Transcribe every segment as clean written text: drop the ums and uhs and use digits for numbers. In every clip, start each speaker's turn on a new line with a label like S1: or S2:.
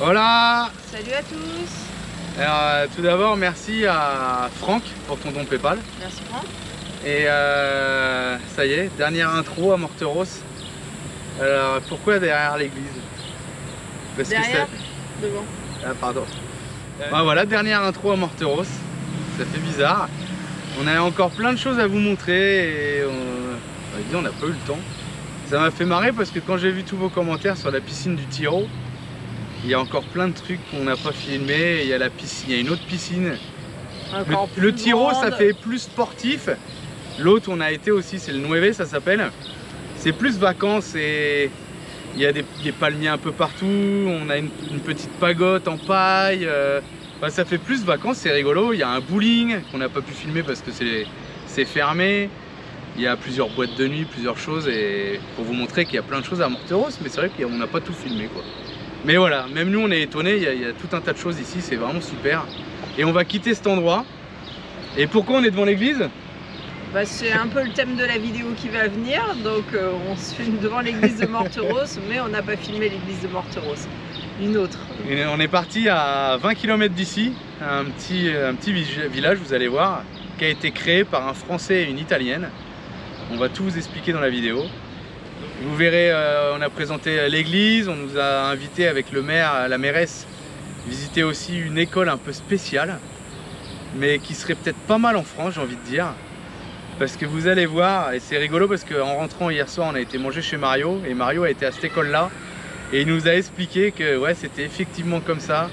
S1: Hola!
S2: Salut à tous!
S1: Alors, tout d'abord, merci à Franck pour ton don PayPal.
S2: Merci Franck.
S1: Et ça y est, dernière intro à Morteros. Alors, pourquoi derrière l'église? Parce
S2: derrière,
S1: que
S2: devant.
S1: Ah, pardon. Bah, voilà, dernière intro à Morteros. Ça fait bizarre. On a encore plein de choses à vous montrer et on n'a pas eu le temps. Ça m'a fait marrer parce que quand j'ai vu tous vos commentaires sur la piscine du Tiro, il y a encore plein de trucs qu'on n'a pas filmé. Il y a la piscine, il y a une autre piscine. Le Tiro, ça fait plus sportif. L'autre, on a été aussi, c'est le Nueve, ça s'appelle. C'est plus vacances et il y a des palmiers un peu partout. On a une petite pagode en paille. Bah, ça fait plus vacances, c'est rigolo. Il y a un bowling qu'on n'a pas pu filmer parce que c'est fermé. Il y a plusieurs boîtes de nuit, plusieurs choses, et pour vous montrer qu'il y a plein de choses à Morteros, mais c'est vrai qu'on n'a pas tout filmé, quoi. Mais voilà, même nous on est étonnés, il y a tout un tas de choses ici, c'est vraiment super. Et on va quitter cet endroit. Et pourquoi on est devant l'église?
S2: Bah, c'est un peu le thème de la vidéo qui va venir, donc on se filme devant l'église de Morteros, mais on n'a pas filmé l'église de Morteros, une autre.
S1: Et on est parti à 20 km d'ici, un petit village, vous allez voir, qui a été créé par un Français et une Italienne. On va tout vous expliquer dans la vidéo. Vous verrez, on a présenté l'église, on nous a invités avec le maire, la mairesse, visiter aussi une école un peu spéciale, mais qui serait peut-être pas mal en France, j'ai envie de dire. Parce que vous allez voir, et c'est rigolo parce qu'en rentrant hier soir, on a été manger chez Mario, et Mario a été à cette école-là, et il nous a expliqué que ouais, c'était effectivement comme ça.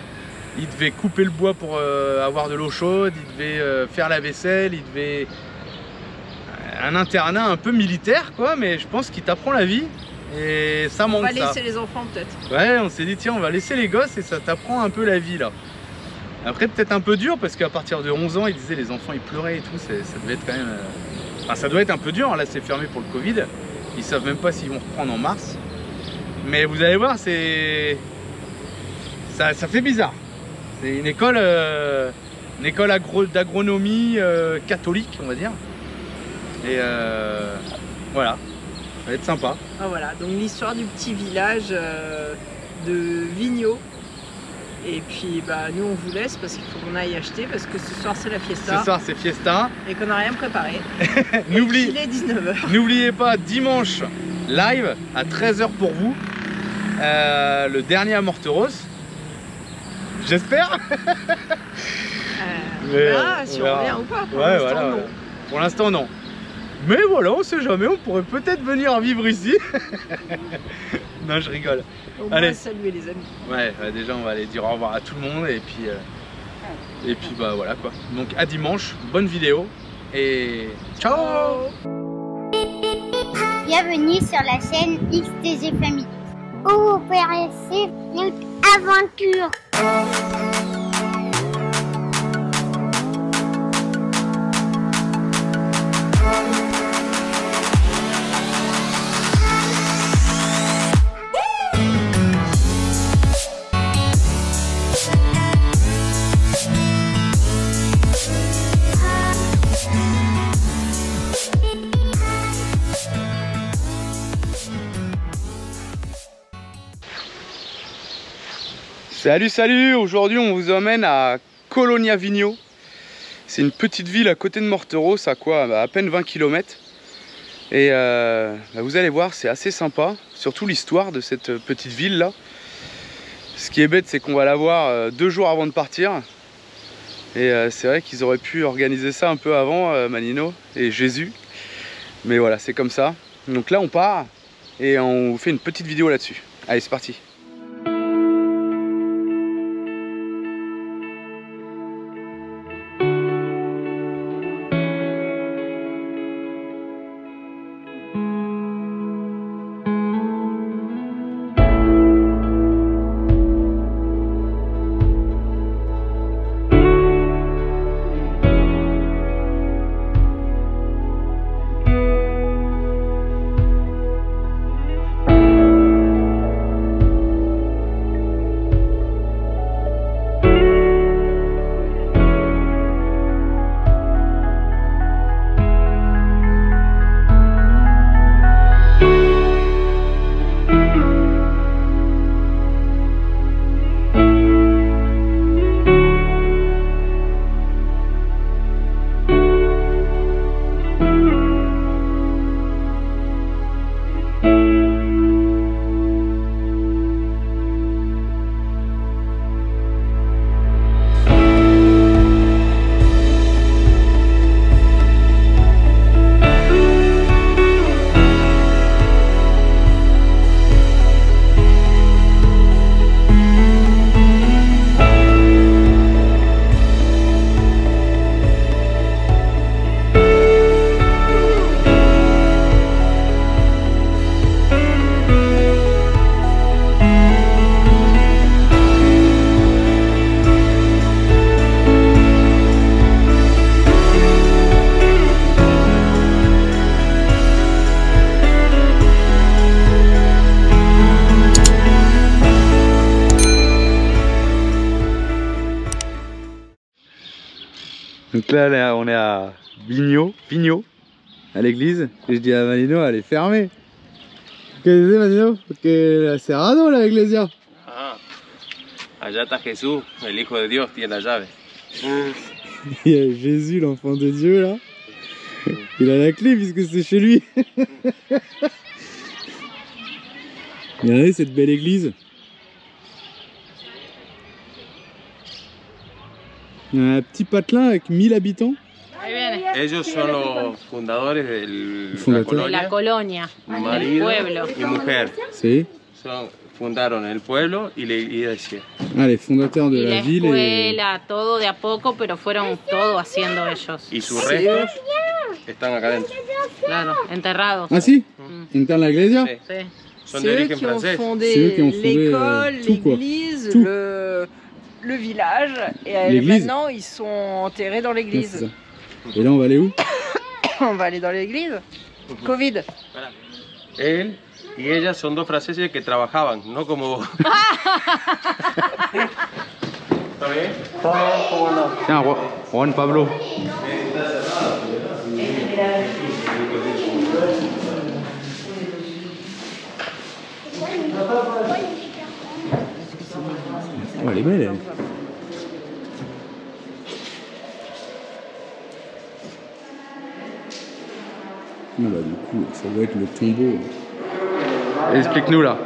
S1: Il devait couper le bois pour avoir de l'eau chaude, il devait faire la vaisselle, il devait... Un internat un peu militaire quoi, mais je pense qu'il t'apprend la vie et ça manque.
S2: On va laisser les enfants peut-être.
S1: Ouais, on s'est dit tiens on va laisser les gosses et ça t'apprend un peu la vie là. Après peut-être un peu dur parce qu'à partir de 11 ans ils disaient les enfants ils pleuraient et tout, ça devait être quand même... Enfin ça doit être un peu dur, là c'est fermé pour le Covid, ils savent même pas s'ils vont reprendre en mars. Mais vous allez voir, c'est... Ça fait bizarre. C'est une école d'agronomie catholique on va dire. Et voilà, ça va être sympa.
S2: Ah, voilà, donc l'histoire du petit village de Vigno. Et puis bah, nous on vous laisse parce qu'il faut qu'on aille acheter parce que ce soir c'est la fiesta.
S1: Ce soir c'est fiesta.
S2: Et qu'on n'a rien préparé.
S1: Il
S2: est 19h.
S1: N'oubliez pas, dimanche, live à 13 h pour vous. Le dernier à Morteros. J'espère.
S2: On verra si on revient ou pas. Pour l'instant,
S1: voilà,
S2: non.
S1: Pour l'instant non. Mais voilà, on sait jamais, on pourrait peut-être venir vivre ici. Non, je rigole.
S2: On va saluer les amis.
S1: Ouais, déjà on va aller dire au revoir à tout le monde et puis bah voilà quoi. Donc à dimanche, bonne vidéo et ciao.
S3: Bienvenue sur la chaîne XTG Family où vous pourrez suivre notre aventure.
S1: Salut, salut! Aujourd'hui on vous emmène à Colonia Vigno. C'est une petite ville à côté de Morteros, à quoi? À peine 20 km. Et vous allez voir, c'est assez sympa, surtout l'histoire de cette petite ville là. Ce qui est bête, c'est qu'on va la voir 2 jours avant de partir. Et c'est vrai qu'ils auraient pu organiser ça un peu avant, Manino et Jésus. Mais voilà, c'est comme ça. Donc là on part et on vous fait une petite vidéo là-dessus. Allez, c'est parti! Donc là, on est à Vigno, à l'église. Et je dis à Manino, elle est fermée. ¿Qué dice Manino? Porque la cerrado la iglesia.
S4: Ah, allá está Jesús, el Hijo de Dios, tiene la llave.
S1: Il y a Jésus, l'enfant de Dieu, là. Il a la clé puisque c'est chez lui. Regardez cette belle église. Il y a un petit patelin avec 1000 habitants.
S2: Ahí viene.
S4: Ellos son los fundadores de
S1: Fundateur.
S2: La colonia, del
S4: marido
S2: pueblo.
S4: y mujer.
S1: C'est
S4: Fundaron el pueblo y la iglesia.
S1: les fondateurs de
S2: Y
S1: la
S2: la
S1: ville.
S2: escuela, todo de a poco, pero fueron todo haciendo ellos.
S4: Y sus restos están acá adentro.
S2: Claro, enterrados.
S1: Ah si, Interne la iglesia.
S4: Sí.
S2: Sí.
S4: Son
S2: C'est
S4: de
S2: eux
S4: origen
S2: qui ont
S4: francés.
S1: C'est eux
S2: fondé
S1: qui ont fondé,
S2: l'école,
S1: tout, quoi.
S2: l'église,
S1: Tout.
S2: le village. Et
S1: L'église.
S2: maintenant, ils sont enterrés dans
S1: Ouais, c'est
S2: l'église.
S1: ça. Et là on va aller où?
S2: On va aller dans l'église. Covid.
S4: Voilà. Él y ella son dos franceses que trabajaban, no como vos. ¿Está bien? ¿Cómo no?
S1: Tiens, Juan Pablo. Oh, elle est belle, elle. Ah bah, du coup, ça doit être le tombeau. Explique-nous là.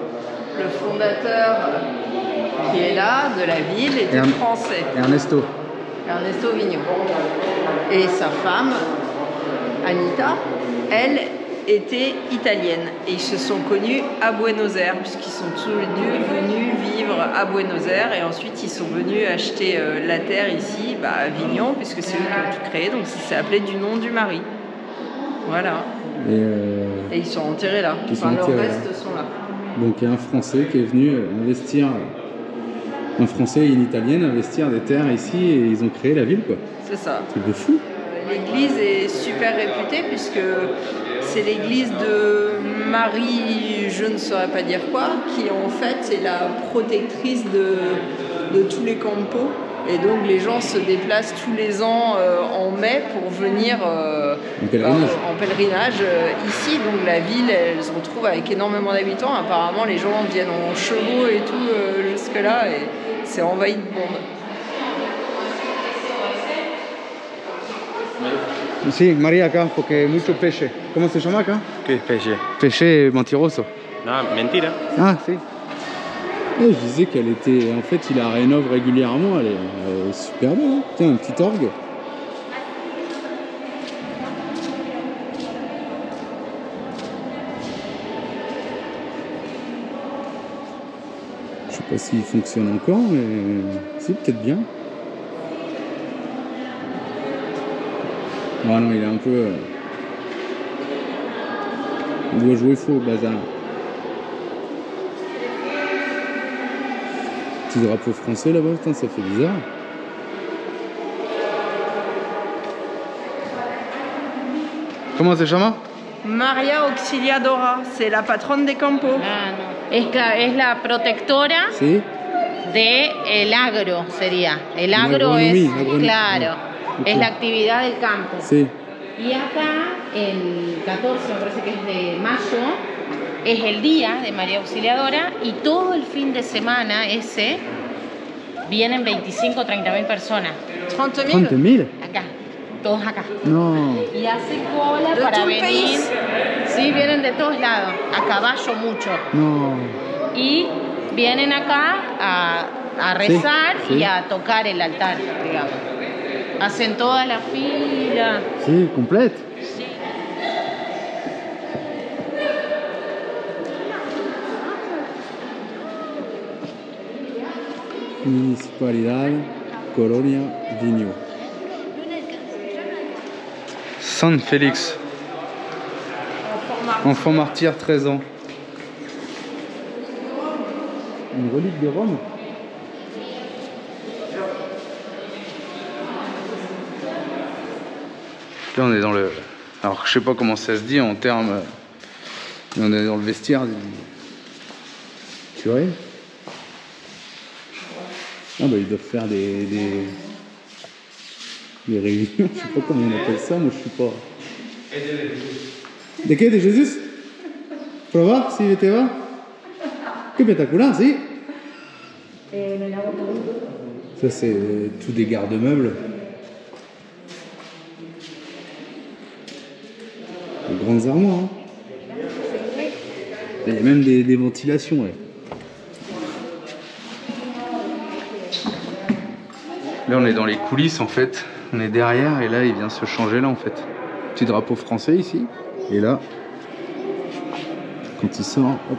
S2: Le fondateur qui est là, de la ville, était français.
S1: Ernesto.
S2: Ernesto Vigno. Et sa femme, Anita, elle était italienne. Et ils se sont connus à Buenos Aires, puisqu'ils sont tous les deux venus vivre à Buenos Aires. Et ensuite, ils sont venus acheter la terre ici, à Vignon, puisque c'est eux qui ont tout créé. Donc, ça s'est appelé du nom du mari. Voilà. Et ils sont enterrés là. Enfin, leurs restes sont là.
S1: Donc il y a un Français qui est venu investir, un Français et une Italienne investir des terres ici et ils ont créé la ville quoi.
S2: C'est ça.
S1: C'est de fou.
S2: L'église est super réputée puisque c'est l'église de Marie, je ne saurais pas dire quoi, qui en fait est la protectrice de tous les campos. Et donc les gens se déplacent tous les ans en mai pour venir en pèlerinage ici. Donc la ville, elle se retrouve avec énormément d'habitants. Apparemment les gens viennent en chevaux et tout jusque là et c'est envahi de monde.
S1: Sí, María acá, porque mucho pêche. ¿Cómo se llama acá?
S4: ¿Qué especie?
S1: Pêche mentiroso.
S4: No, mentira.
S1: Ah, si. Je disais qu'elle était... En fait, il la rénove régulièrement, elle est super belle. Hein. Tiens, un petit orgue. Je sais pas s'il fonctionne encore, mais c'est peut-être bien. Ah non, il est un peu... Il doit jouer faux, bazar. Petit drapeau français là-bas, putain, ça fait bizarre. Comment se llama?
S2: María Auxiliadora, c'est la patronne des campos.
S5: Ah, no. Es la protectora
S1: ¿Sí?
S5: del agro, sería. El agro
S1: agronomía,
S5: es, claro,
S1: Okay.
S5: es la actividad del campo.
S1: Sí.
S5: Y acá, el 14, me parece que es de mayo, es el día de María Auxiliadora y todo el fin de semana ese vienen 25 o 30 mil personas.
S2: 30 000
S1: 30.000?
S5: Acá, todos acá.
S1: No.
S5: Y hacen cola
S2: ¿De
S5: para
S2: todo el
S5: venir.
S2: país?
S5: Sí, vienen de todos lados, a caballo mucho.
S1: No.
S5: Y vienen acá a rezar
S1: Sí, sí.
S5: y a tocar el altar, digamos. Hacen toda la fila.
S1: Sí, complète.
S5: Sí.
S1: Municipalidad Colonia Vigno. San Félix. Enfant martyr, 13 ans. Une relique de Rome. Là on est dans le... Alors je sais pas comment ça se dit en termes... On est dans le vestiaire du curé. Ah bah ils doivent faire des Les réunions, je sais pas comment on appelle ça, moi je suis pas... ¿De qué? ¿De Jesús? ¿Probar si te va? Qué espectacular, si. Ça c'est tout des garde-meubles. Des grandes armoires. Hein. Il y a même des ventilations. Ouais. Là on est dans les coulisses en fait. On est derrière et là il vient se changer là en fait. Petit drapeau français ici. Et là, quand il sort, hop.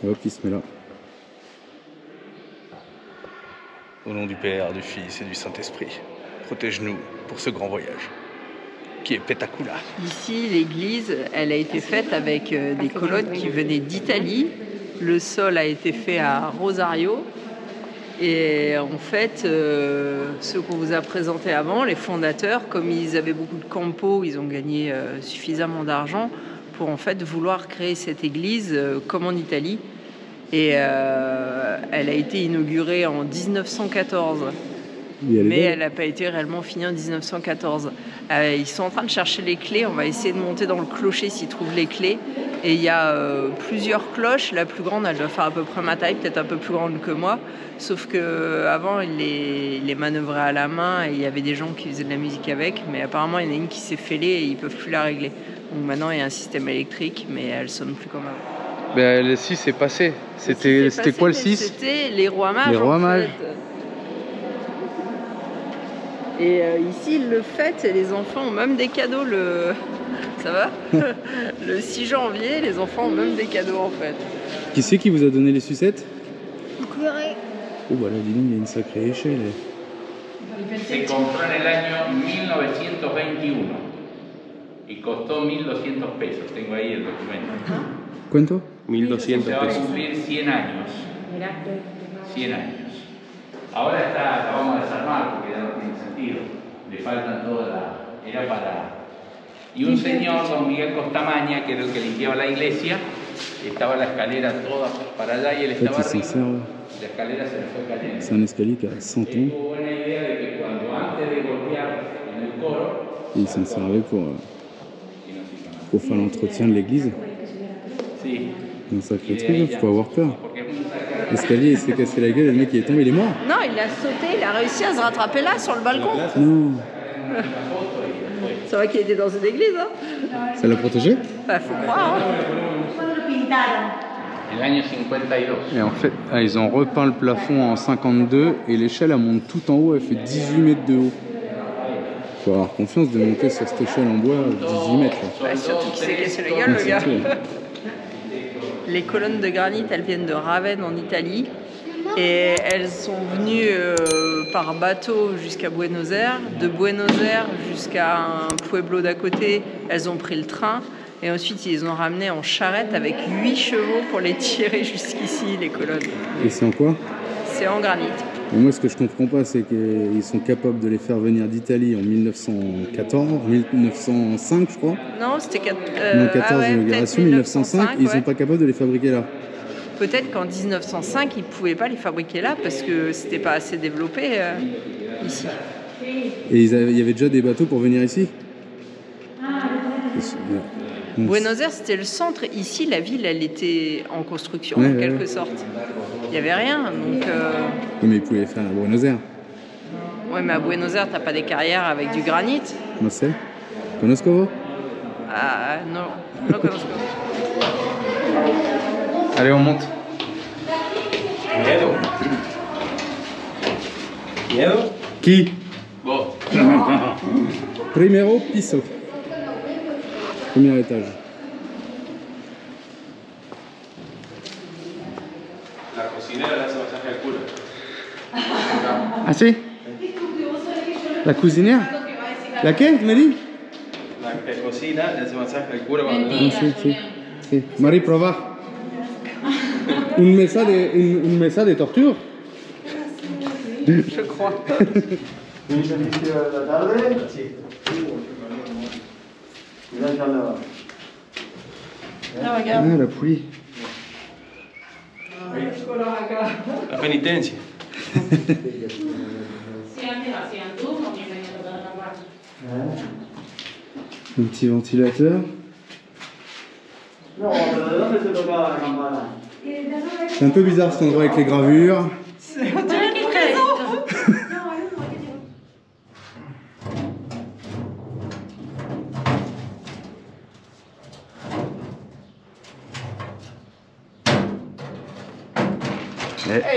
S1: Et hop, il se met là. Au nom du Père, du Fils et du Saint-Esprit, protège-nous pour ce grand voyage, qui est Petacula.
S2: Ici, l'église, elle a été faite avec des colonnes qui venaient d'Italie. Le sol a été fait à Rosario. Et en fait, ceux qu'on vous a présentés avant, les fondateurs, comme ils avaient beaucoup de campos, ils ont gagné suffisamment d'argent pour en fait vouloir créer cette église comme en Italie. Et elle a été inaugurée en 1914. Mais elle n'a pas été réellement finie en 1914. Ils sont en train de chercher les clés. On va essayer de monter dans le clocher s'ils trouvent les clés. Et il y a plusieurs cloches. La plus grande, elle doit faire à peu près ma taille, peut-être un peu plus grande que moi. Sauf qu'avant, ils les manœuvraient à la main et il y avait des gens qui faisaient de la musique avec. Mais apparemment, il y en a une qui s'est fêlée et ils ne peuvent plus la régler. Donc maintenant, il y a un système électrique, mais elle ne sonne plus comme avant.
S1: Ben, le 6 est passé. C'était quoi le 6?
S2: C'était les rois mages.
S1: Les rois mages.
S2: Et ici, ils le fêtent et les enfants ont même des cadeaux. Ça va? Le 6 janvier, les enfants ont même des cadeaux en fait.
S1: Qui c'est qui vous a donné les sucettes?
S3: Le curé.
S1: Oh bah là, dis donc, il y a une sacrée échelle.
S6: Se compró en el año 1921 y costó 1.200 pesos. Tengo ahí el documento.
S1: ¿Cuánto?
S4: 1.200
S6: Se va a
S4: pesos.
S6: cumplir 100 años. 100 años. Ahora la vamos a desarmar porque ya no tiene sentido. Le faltan toda la... Era para... Y un señor, don Miguel Costamaña, que era el que limpiaba la iglesia, estaba la escalera toda para allá y él estaba arriba. La escalera se le fue cayendo.
S1: C'est un escalier qui a 100 ans.
S6: Y tuvo buena idea de que cuando antes de golpear en el coro...
S1: Et il s'en servait pour faire l'entretien de l'église.
S6: Sí.
S1: Un sacré truc, il faut avoir peur. L'escalier, il s'est cassé la gueule et le mec il est tombé, il est mort.
S2: Non, il a sauté, il a réussi à se rattraper là, sur le balcon.
S1: Non.
S2: C'est vrai qu'il était dans une église, hein?
S1: Ça l'a protégé?
S2: Bah, faut croire, hein?
S6: El año 52.
S1: Et en fait, ils ont repeint le plafond en 52 et l'échelle elle monte tout en haut, elle fait 18 mètres de haut. Faut avoir confiance de monter sur cette échelle en bois 18 mètres. Là.
S2: Bah, surtout qu'il s'est cassé la gueule, le gars. Les colonnes de granit, elles viennent de Ravenne en Italie et elles sont venues par bateau jusqu'à Buenos Aires. De Buenos Aires jusqu'à un pueblo d'à côté, elles ont pris le train et ensuite ils les ont ramenées en charrette avec 8 chevaux pour les tirer jusqu'ici, les colonnes.
S1: Et c'est en quoi?
S2: C'est en granit.
S1: Et moi, ce que je comprends pas, c'est qu'ils sont capables de les faire venir d'Italie en 1914, 1905, je crois.
S2: Non, c'était
S1: 14 l'inauguration, 1905, ils sont pas capables de les fabriquer là.
S2: Peut-être qu'en 1905, ils pouvaient pas les fabriquer là parce que c'était pas assez développé ici.
S1: Et il y avait déjà des bateaux pour venir ici?
S2: Buenos Aires, c'était le centre. Ici, la ville, elle était en construction, en quelque sorte. Il n'y avait rien, donc...
S1: Oui, mais ils pouvaient les faire à Buenos Aires.
S2: Oui, mais à Buenos Aires, t'as pas des carrières avec du granit.
S1: No sé. ¿Conozco vos?
S2: Ah, non, no conozco.
S1: Allez, on monte.
S6: Miedo. Miedo.
S1: Qui?
S6: Vos.
S1: Primero piso. Premier étage.
S4: La cocinera le hace masaje al cura.
S1: Ah si? La cuisinière? Laquelle, tu m'as dit?
S4: La que cocina le hace masaje al cura.
S1: Ah, si. Marie, probar. Une mesa de torture?
S2: Je crois. Ah, regarde.
S1: Ah, la poulie.
S4: La penitencia.
S1: Un petit ventilateur. C'est un peu bizarre cet endroit avec les gravures.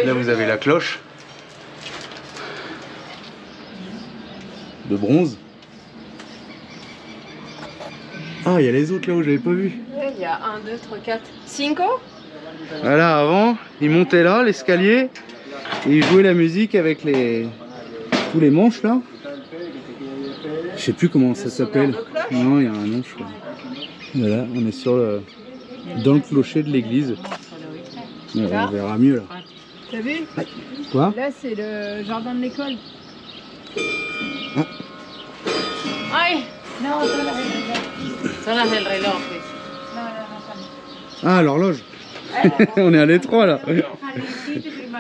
S1: Et là vous avez la cloche de bronze. Ah, il y a les autres là où j'avais pas vu.
S2: Il y a 1, 2, 3, 4, 5.
S1: Voilà, avant, ils montaient là, l'escalier, et ils jouaient la musique avec tous les manches là. Je sais plus comment ça s'appelle. Non, il y a un nom, je crois. Voilà, on est dans le clocher de l'église. On verra mieux là.
S2: T'as vu?
S1: Quoi?
S2: Là, c'est le jardin de l'école.
S5: Ay,
S2: Non,
S5: son las del reloj.
S1: Ah, l'horloge. On est à l'étroit là.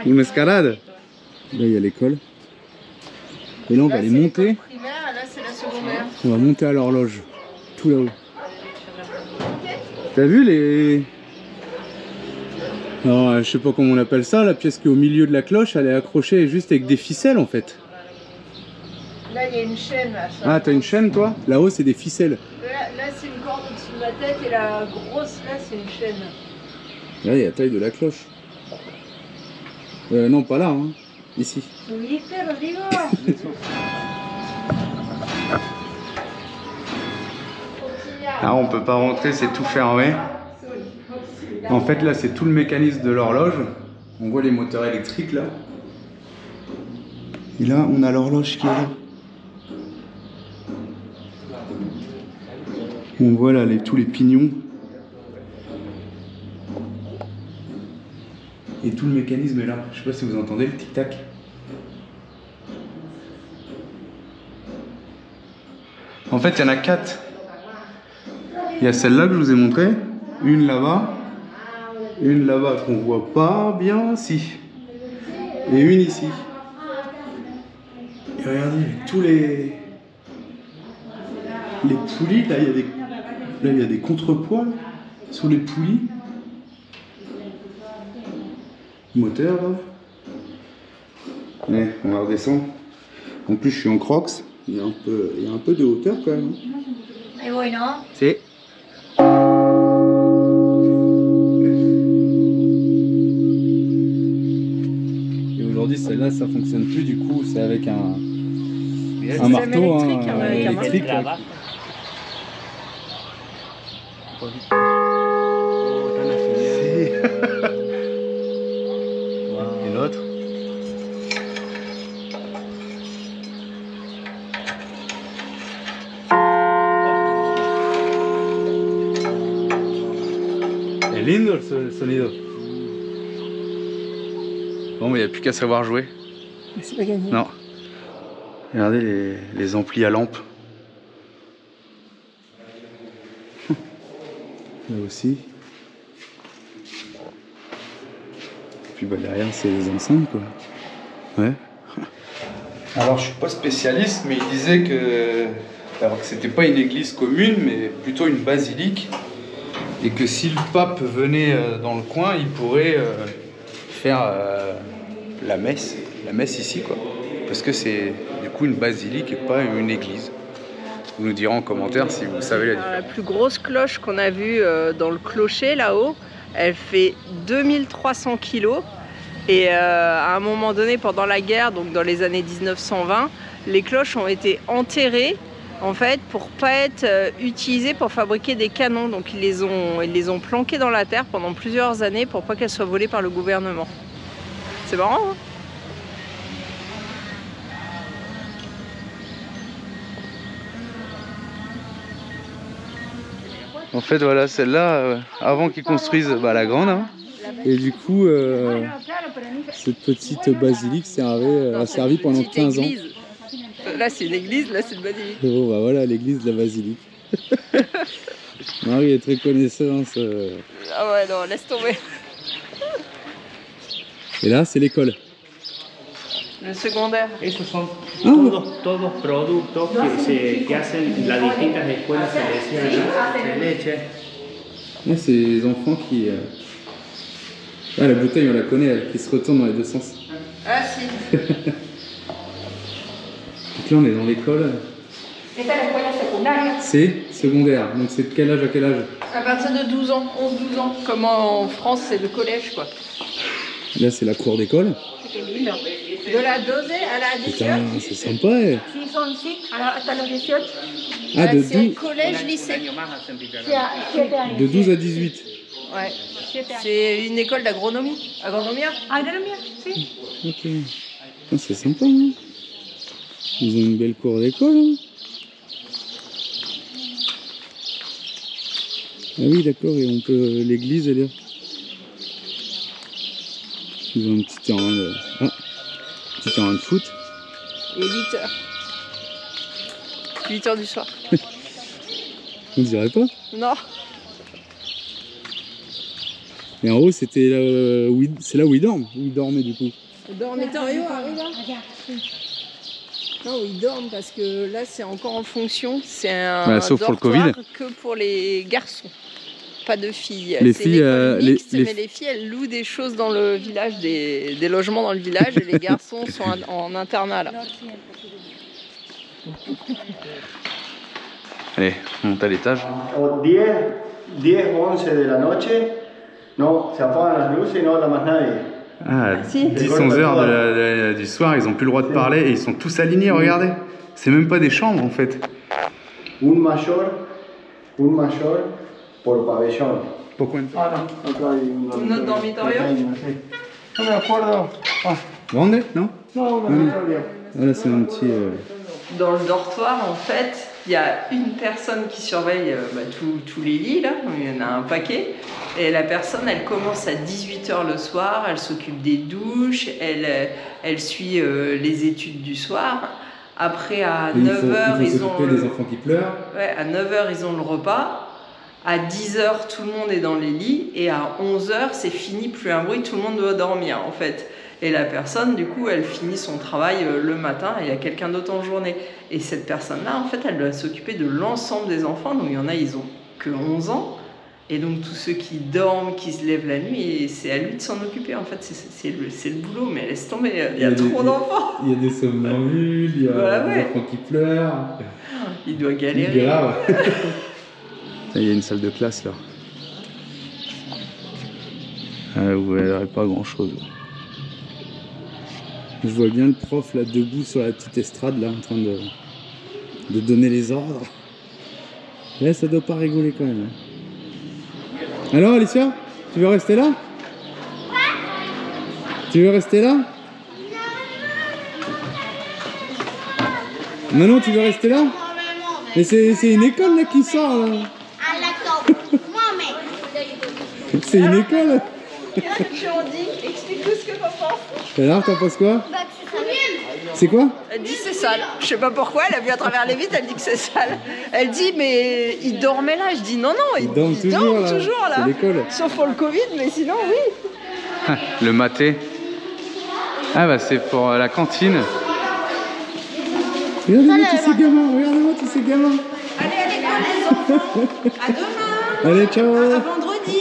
S1: Une escalade. Là, il y a l'école. Et là, on va aller monter.
S2: primaire, là, c'est la secondaire.
S1: On va monter à l'horloge. Tout là-haut. T'as vu les... Non, je sais pas comment on appelle ça, la pièce qui est au milieu de la cloche, elle est accrochée juste avec des ficelles en fait.
S2: Là, il y a une chaîne. Là,
S1: Ah, t'as une chaîne toi? Là-haut, c'est des ficelles.
S2: Là c'est une corde au-dessus de ma tête et la grosse, là, c'est une chaîne.
S1: Là, il y a la taille de la cloche. Non, pas là, hein. Ici. Ah, on peut pas rentrer, c'est tout fermé. En fait, là, c'est tout le mécanisme de l'horloge. On voit les moteurs électriques là. Et là, on a l'horloge qui est là. On voit là tous les pignons. Et tout le mécanisme est là. Je sais pas si vous entendez le tic-tac. En fait, il y en a 4. Il y a celle-là que je vous ai montrée. Une là-bas. Une là-bas qu'on voit pas bien, si. Et une ici. Et regardez, tous les poulies, là il y a des contrepoids là, sur les poulies. Moteur là. Ouais, on va redescendre. En plus je suis en crocs, il y a un peu de hauteur quand même.
S3: Et oui, non?
S1: C'est. Aujourd'hui celle-là ça fonctionne plus, du coup c'est avec un marteau électrique. Et l'autre. Es lindo el sonido. Bon, mais il n'y a plus qu'à savoir jouer.
S2: C'est pas gagné.
S1: Non. Regardez les amplis à lampe. Là aussi. Puis bah derrière c'est les enceintes quoi. Ouais. Alors je suis pas spécialiste, mais il disait que c'était pas une église commune, mais plutôt une basilique, et que si le pape venait dans le coin, il pourrait faire la messe ici quoi, parce que c'est du coup une basilique et pas une église. Vous nous direz en commentaire si vous savez la différence.
S2: La plus grosse cloche qu'on a vue dans le clocher là-haut, elle fait 2300 kilos. Et à un moment donné, pendant la guerre, donc dans les années 1920, les cloches ont été enterrées en fait pour pas être utilisées pour fabriquer des canons. Donc ils les ont planquées dans la terre pendant plusieurs années pour pas qu'elles soient volées par le gouvernement. C'est marrant, hein?
S1: En fait voilà, celle-là, avant qu'ils construisent la grande, hein, et du coup cette petite basilique a servi pendant 15 ans.
S2: Là c'est une église, là c'est une basilique.
S1: Bon bah voilà l'église de la basilique. Marie est très connaissance.
S2: Ah ouais, non, laisse tomber.
S1: Et là, c'est l'école.
S2: Le secondaire.
S6: Esos son todos productos que hacen las distintas escuelas salesianas de leche.
S1: Là, c'est les enfants qui... Ah, la bouteille, on la connaît, elle, qui se retourne dans les deux sens.
S2: Ah si.
S1: Donc là, on est dans l'école. C'est secondaire. Donc c'est de quel âge à quel âge?
S2: À partir de 12 ans, 11-12 ans. Comme en France, c'est le collège, quoi.
S1: Là, c'est la cour d'école.
S2: De la 12 à la 18.
S1: Putain, c'est sympa. Eh. Ah,
S2: Ah, c'est collège, lycée.
S1: de 12 à 18.
S2: Ouais. C'est une école d'agronomie. Agronomia.
S1: Ok. Ah, c'est sympa. Hein. Ils ont une belle cour d'école. Hein. Ah oui, d'accord. Et on peut l'église, elle est là. Ils ont un petit terrain de... Ah, petit terrain de foot.
S2: Et 8h. 8h du soir.
S1: On dirait pas.
S2: Non.
S1: Et en haut, c'était là où c'est là où ils dorment. Où ils dormaient du coup.
S2: Le dormitorio arrive là. Non, ils dorment parce que là, c'est encore en fonction. C'est un
S1: Ouais, sauf pour le
S2: dortoir
S1: Covid.
S2: que pour les garçons. Pas de filles.
S1: Les
S2: C'est
S1: filles,
S2: une école mixte,
S1: les
S2: mais les filles, elles louent des choses dans le village, des logements dans le village, et les garçons sont en internat là.
S1: Allez, on monte à l'étage.
S7: 10 o 11 de la noche, no, se apagan las luces y no habla más nadie.
S1: Ah,
S2: Si.
S1: 10-11 heures du soir, ils ont plus le droit de parler et ils sont tous alignés, regardez. C'est même pas des chambres en fait.
S7: Un mayor por pabellón.
S1: Pourquoi?
S7: Ah no, acá hay
S2: Un autre dormitorio.
S7: No me acuerdo. Ah,
S1: Grande, non?
S7: no, un dormitorio.
S1: Voilà, c'est un petit...
S2: Dans le dortoir, en fait, il y a une personne qui surveille tous les lits, là. Il y en a un paquet. Et la personne, elle commence à 18h le soir, elle s'occupe des douches, elle suit les études du soir. Après, à 9h, ils ont...
S1: des enfants qui pleurent.
S2: Ouais, à 9h, ils ont le repas. À 10h, tout le monde est dans les lits. Et à 11h, c'est fini, plus un bruit, tout le monde doit dormir, en fait. Et la personne, du coup, elle finit son travail le matin et il y a quelqu'un d'autre en journée. Et cette personne-là, en fait, elle doit s'occuper de l'ensemble des enfants. Donc, il y en a, ils ont que 11 ans. Et donc, tous ceux qui dorment, qui se lèvent la nuit, et c'est à lui de s'en occuper. En fait, c'est le boulot, mais laisse tomber, il y a trop d'enfants.
S1: Il y a des somnambules, il y a des enfants qui pleurent.
S2: Il doit galérer.
S1: Grave. Il y a une salle de classe là. Où elle n'aurait pas grand chose. Je vois bien le prof là debout sur la petite estrade là en train de donner les ordres. Là ça doit pas rigoler quand même. Alors Alicia, tu veux rester là? Tu veux rester là? Manon, tu veux rester là? Mais c'est une école là qui sort là. C'est une école.
S2: Qu'est-ce qu'on dit? Explique-nous ce que t'en penses.
S1: Alors, t'en penses quoi? C'est quoi?
S2: Elle dit c'est sale. Je sais pas pourquoi, elle a vu à travers les vitres, elle dit que c'est sale. Elle dit mais ils dormaient là. Je dis non, ils dorment toujours là.
S1: C'est l'école.
S2: Sauf pour le Covid, mais sinon oui.
S1: Le maté. Ah bah c'est pour la cantine. Regardez-moi tous ces gamins, regardez-moi tous ces gamins.
S2: Allez à l'école les enfants. À demain.
S1: Allez, ciao.
S2: À vendredi.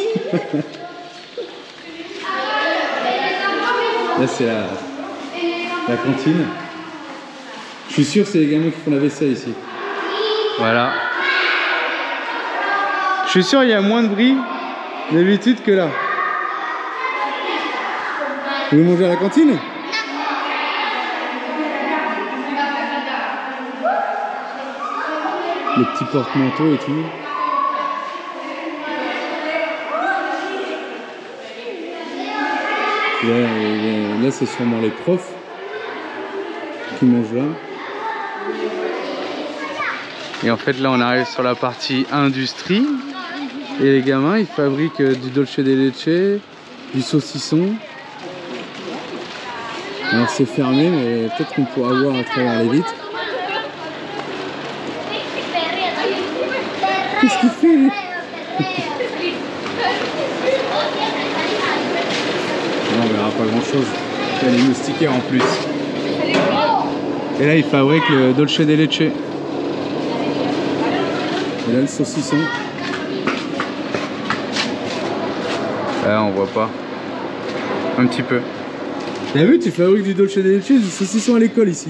S1: Là c'est la cantine. Je suis sûr que c'est les gamins qui font la vaisselle ici. Voilà. Je suis sûr qu'il y a moins de bruit d'habitude que là. Vous voulez manger à la cantine? Les petits porte-manteaux et tout. Là c'est sûrement les profs qui mangent là. Et en fait là on arrive sur la partie industrie. Et les gamins ils fabriquent du dolce de leche, du saucisson. Alors c'est fermé mais peut-être qu'on pourra voir à travers les vitres. Qu'est-ce qu'il fait lui? on verra pas grand chose. Il y a les moustiquaires en plus. Et là, ils fabriquent le dolce de leche. Et là, le saucisson. Là, on voit pas. Un petit peu. T'as vu, tu fabriques du dolce de leche, du saucisson à l'école ici.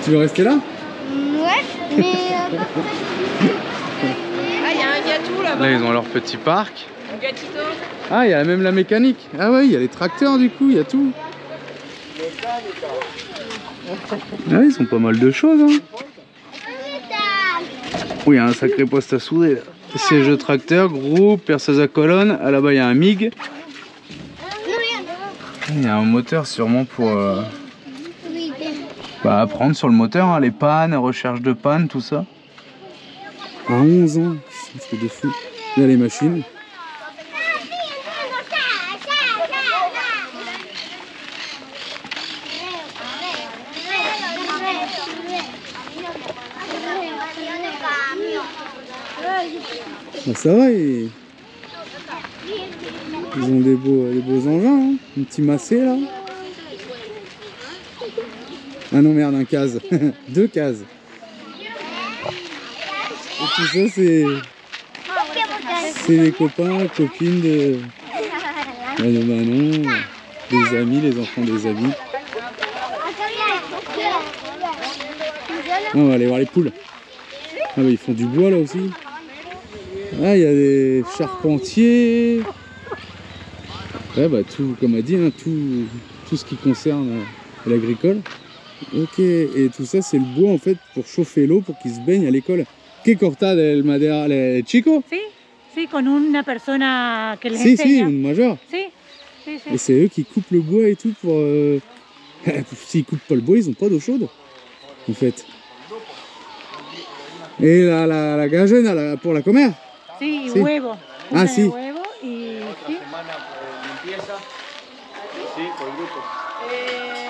S1: Tu veux rester là?
S3: Ouais, mais...
S2: Ah, il y a un gâteau là-bas.
S1: Là, ils ont leur petit parc.
S2: Un gatito.
S1: Ah, il y a même la mécanique. Ah ouais, il y a les tracteurs du coup, il y a tout. Ah, ils ont pas mal de choses. Hein. Oui, il y a un sacré poste à souder là. Siège de tracteur, groupe, perceuse à colonne. Ah, là-bas, il y a un MIG. Il y a un moteur sûrement pour apprendre sur le moteur, hein, les pannes, recherche de pannes, tout ça. À 11 ans, c'est de fou. Il y a les machines. Bah ça va, ils ont des beaux engins, hein. Un petit massé là. Ah non merde, un case. 2 cases. Et tout ça c'est les copains, copines de Manon, des amis, les enfants des amis. On va aller voir les poules. Ah bah ils font du bois là aussi. Ah il y a des charpentiers. Ouais bah tout, comme a dit, hein, tout ce qui concerne l'agricole. Ok, et tout ça c'est le bois en fait pour chauffer l'eau pour qu'ils se baignent à l'école. ¿Qué corta del madera el chico?
S8: Sí, sí, con una persona que les
S1: Si,
S8: enseña.
S1: si, une majeure.
S8: Sí, sí, sí.
S1: Et c'est eux qui coupent le bois et tout pour... S'ils coupent pas le bois, ils ont pas d'eau chaude, en fait. Et la gallina pour la comer?
S8: Sí,
S1: Sí.
S8: huevo.
S1: Ah,
S8: Una
S1: sí.
S8: de huevo y sí.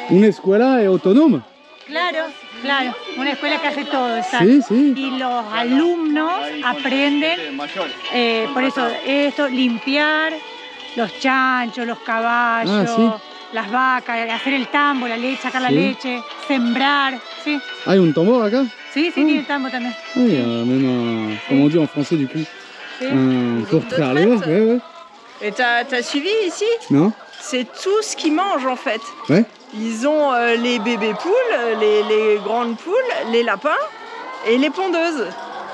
S1: Una escuela autonome.
S8: Claro, claro. Una escuela que hace todo, exacto.
S1: Sí, sí.
S8: Y los alumnos aprenden, por eso, esto, limpiar los chanchos, los caballos,
S1: Ah, sí.
S8: las vacas, hacer el tambo, la leche, sacar la
S1: Sí.
S8: leche, sembrar, sí.
S1: Ah, il y a un tambor acá?
S8: Sí, sí, tiene tambo también.
S1: Ah, il y a même un... Comment on dit en français du coup?
S8: Sí.
S1: Un
S2: Ils
S1: pour
S2: ont
S1: faire
S2: deux
S1: les
S2: traites.
S1: ouais, ouais.
S2: Et t'as suivi ici?
S1: Non?
S2: C'est tout ce qu'ils mangent en fait.
S1: Ouais.
S2: Ils ont les bébés poules, les grandes poules, les lapins et les pondeuses.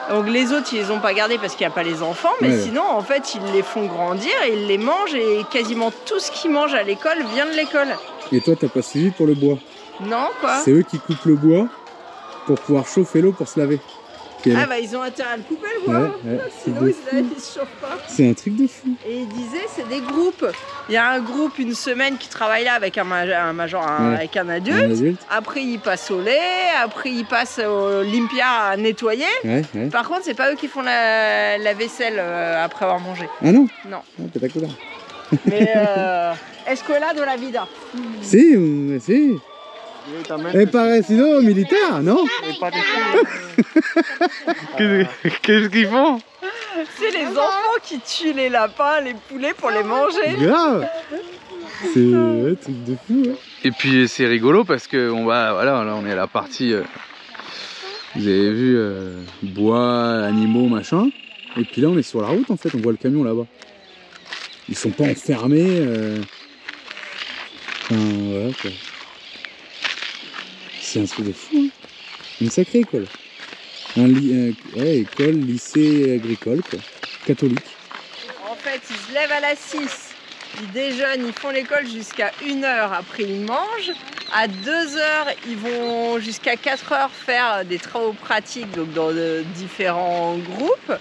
S2: Donc les autres, ils les ont pas gardés parce qu'il n'y a pas les enfants, mais
S1: Ouais.
S2: sinon, en fait, ils les font grandir et ils les mangent et quasiment tout ce qu'ils mangent à l'école vient de l'école.
S1: Et toi, t'as pas suivi pour le bois?
S2: Non, quoi?
S1: C'est eux qui coupent le bois pour pouvoir chauffer l'eau pour se laver. Et
S2: Ah
S1: là,
S2: bah ils ont intérêt à le couper le bois,
S1: Ouais, c'est
S2: sinon
S1: de
S2: ils se chauffent pas.
S1: c'est un truc de fou.
S2: Et il disait c'est des groupes. Il y a un groupe une semaine qui travaille là avec un major,
S1: Ouais.
S2: avec un
S1: Un
S2: adulte.
S1: adulte?
S2: Après ils passent au lait, après ils passent au limpia à nettoyer.
S1: Ouais, ouais.
S2: Par contre c'est pas eux qui font la vaisselle après avoir mangé.
S1: Ah non?
S2: Non.
S1: Ah, petacular.
S2: Mais escuela de la vida.
S1: Si, si. Es parecido militar, ¿no? Qu'est-ce qu'ils font?
S2: C'est les enfants qui tuent les lapins, les poulets pour les manger.
S1: Grave. C'est un truc de fou. Hein. Et puis c'est rigolo parce que on va, voilà, là on est à la partie. Vous avez vu bois, animaux, machin. Et puis là on est sur la route en fait, on voit le camion là-bas. Ils sont pas enfermés. Enfin voilà quoi. C'est un truc de fou. Hein. Une sacrée école. Ouais, école, lycée agricole quoi. Catholique.
S2: En fait, ils se lèvent à la 6, ils déjeunent, ils font l'école jusqu'à 1h, après ils mangent. À 2h, ils vont jusqu'à 4h faire des travaux pratiques donc dans de différents groupes.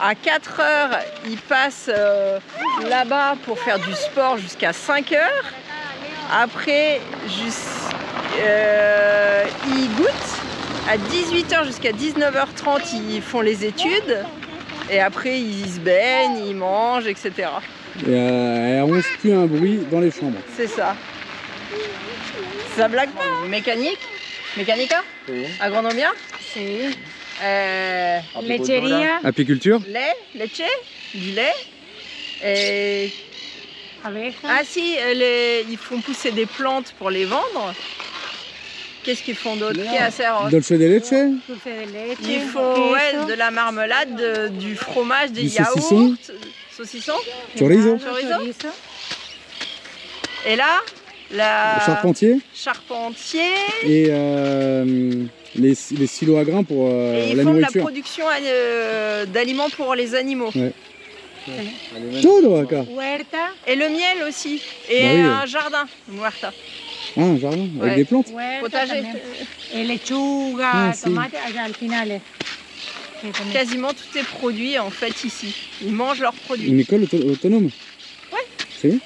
S2: À 4h, ils passent là-bas pour faire du sport jusqu'à 5h. Après, ils goûtent. À 18h jusqu'à 19h30, ils font les études. Et après, ils se baignent, ils mangent, etc.
S1: Et elle ronce plus un bruit dans les chambres.
S2: C'est ça. Ça blague pas. Mécanique? Mécanica?
S4: Sí.
S2: Agronomia?
S8: Sí. Lechería.
S1: Apiculture.
S2: Lait, leche, du lait. Et...
S8: Abejas.
S2: Ah si, ils font pousser des plantes pour les vendre. Qu'est-ce qu'ils font d'autre? Qu'est-ce à faire?
S1: Dolce de leche.
S8: Dulce de leche.
S2: Ils font de la marmelade, du fromage, des yaourts. Saucisson.
S1: Chorizo.
S8: Chorizo.
S2: Et là,
S1: Charpentier.
S2: Charpentier.
S1: Et les silos à grains pour
S2: et ils
S1: la
S2: font
S1: nourriture.
S2: de la production d'aliments pour les animaux.
S1: Ouais. Todo acá.
S8: Huerta.
S2: Et le miel aussi. Et
S1: Bah oui.
S2: un jardin, une huerta.
S1: Ah, un jardin avec
S2: Ouais.
S1: des plantes.
S8: Huerta
S2: Potager.
S8: también. Et lechuga,
S1: Ah, sí.
S8: tomate, allá al final.
S2: Quasiment tout est produit en fait ici. Ils mangent leurs produits.
S1: Une école autonome.
S2: Ouais.
S1: C'est bien.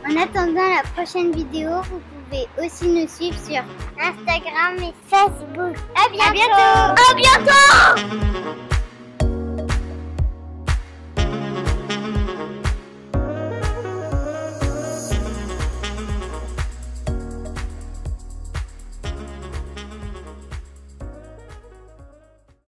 S3: En attendant la prochaine vidéo, vous pouvez aussi nous suivre sur Instagram et Facebook. À bientôt. À bientôt.